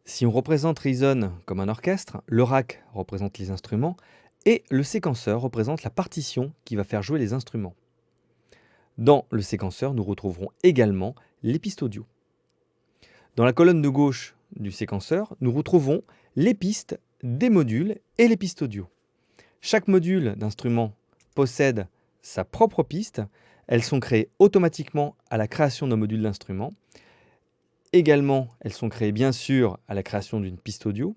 Si on représente Reason comme un orchestre, le rack représente les instruments et le séquenceur représente la partition qui va faire jouer les instruments. Dans le séquenceur, nous retrouverons également les pistes audio. Dans la colonne de gauche du séquenceur, nous retrouvons les pistes des modules et les pistes audio. Chaque module d'instrument possède sa propre piste. Elles sont créées automatiquement à la création d'un module d'instrument. Également, elles sont créées bien sûr à la création d'une piste audio.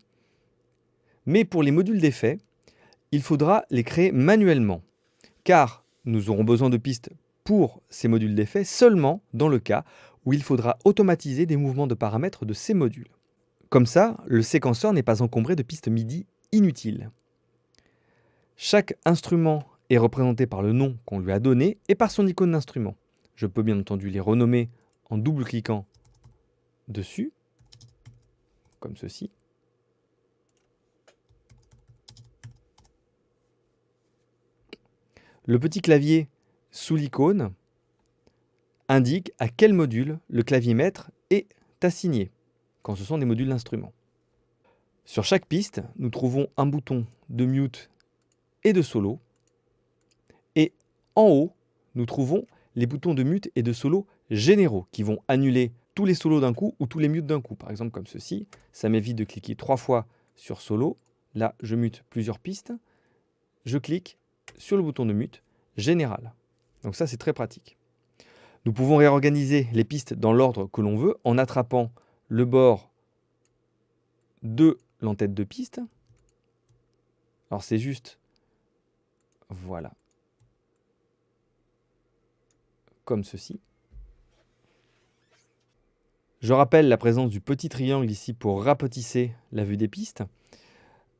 Mais pour les modules d'effets, il faudra les créer manuellement, car nous aurons besoin de pistes pour ces modules d'effets seulement dans le cas où il faudra automatiser des mouvements de paramètres de ces modules. Comme ça, le séquenceur n'est pas encombré de pistes MIDI inutiles. Chaque instrument est représenté par le nom qu'on lui a donné et par son icône d'instrument. Je peux bien entendu les renommer en double-cliquant dessus, comme ceci. Le petit clavier sous l'icône indique à quel module le clavier maître est assigné, quand ce sont des modules d'instruments. Sur chaque piste, nous trouvons un bouton de mute et de solo. Et en haut, nous trouvons les boutons de mute et de solo généraux qui vont annuler tous les solos d'un coup ou tous les mutes d'un coup. Par exemple, comme ceci, ça m'évite de cliquer 3 fois sur solo. Là, je mute plusieurs pistes. Je clique sur le bouton de mute général. Donc ça, c'est très pratique. Nous pouvons réorganiser les pistes dans l'ordre que l'on veut en attrapant le bord de l'entête de piste. Alors c'est juste, voilà, comme ceci. Je rappelle la présence du petit triangle ici pour rapetisser la vue des pistes.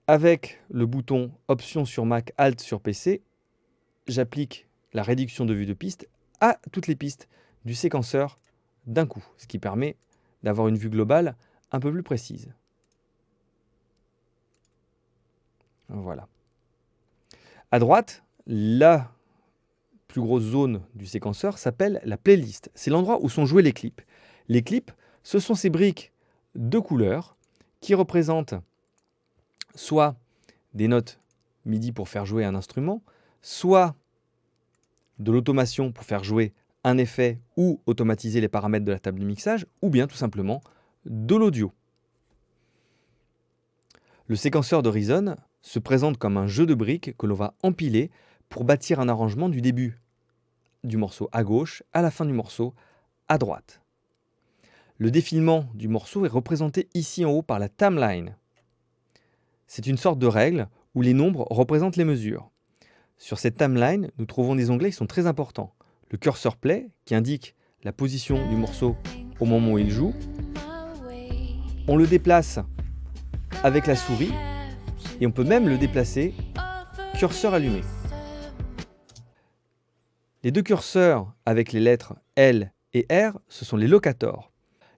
Avec le bouton Option sur Mac, Alt sur PC, j'applique la réduction de vue de piste à toutes les pistes du séquenceur d'un coup, ce qui permet d'avoir une vue globale un peu plus précise. Voilà. À droite, la plus grosse zone du séquenceur s'appelle la playlist. C'est l'endroit où sont joués les clips. Les clips, ce sont ces briques de couleurs qui représentent soit des notes MIDI pour faire jouer un instrument, soit de l'automation pour faire jouer un effet ou automatiser les paramètres de la table de mixage, ou bien tout simplement de l'audio. Le séquenceur de Reason se présente comme un jeu de briques que l'on va empiler pour bâtir un arrangement du début du morceau à gauche à la fin du morceau à droite. Le défilement du morceau est représenté ici en haut par la timeline. C'est une sorte de règle où les nombres représentent les mesures. Sur cette timeline, nous trouvons des onglets qui sont très importants. Le cursor play, qui indique la position du morceau au moment où il joue. On le déplace avec la souris et on peut même le déplacer curseur allumé. Les deux curseurs avec les lettres L et R, ce sont les locators.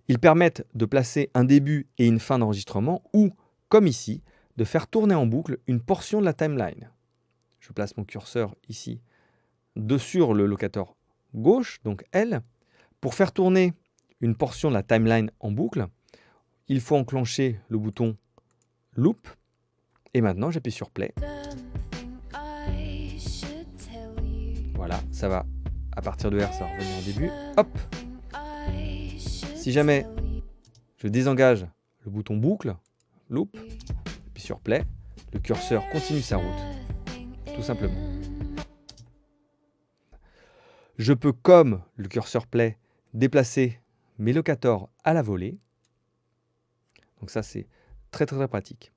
Ils permettent de placer un début et une fin d'enregistrement ou, comme ici, de faire tourner en boucle une portion de la timeline. Je place mon curseur ici sur le locator gauche, donc L. Pour faire tourner une portion de la timeline en boucle, il faut enclencher le bouton Loop. Et maintenant, j'appuie sur Play. Voilà, ça va. À partir de R, ça va revenir au début. Hop. Si jamais je désengage le bouton boucle, Loop, puis sur Play, le curseur continue sa route, tout simplement. Je peux, comme le curseur Play, déplacer mes locators à la volée. Donc ça, c'est très pratique.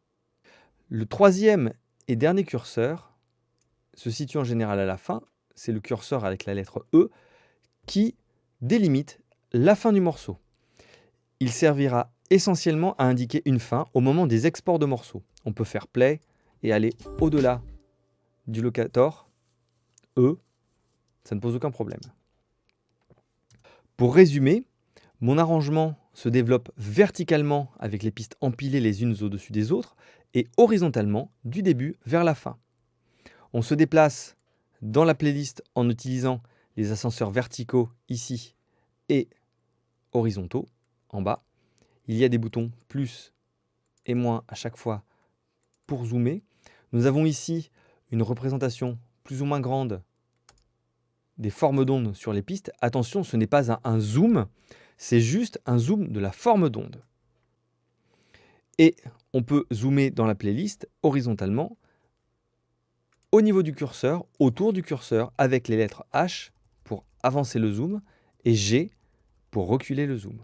Le troisième et dernier curseur se situe en général à la fin. C'est le curseur avec la lettre E qui délimite la fin du morceau. Il servira essentiellement à indiquer une fin au moment des exports de morceaux. On peut faire play et aller au-delà du locator E. Ça ne pose aucun problème. Pour résumer, mon arrangement se développe verticalement avec les pistes empilées les unes au-dessus des autres et horizontalement du début vers la fin. On se déplace dans la playlist en utilisant les ascenseurs verticaux ici et horizontaux en bas. Il y a des boutons plus et moins à chaque fois pour zoomer. Nous avons ici une représentation plus ou moins grande des formes d'ondes sur les pistes. Attention, ce n'est pas un zoom, c'est juste un zoom de la forme d'onde. Et on peut zoomer dans la playlist horizontalement au niveau du curseur, autour du curseur, avec les lettres H pour avancer le zoom et G pour reculer le zoom.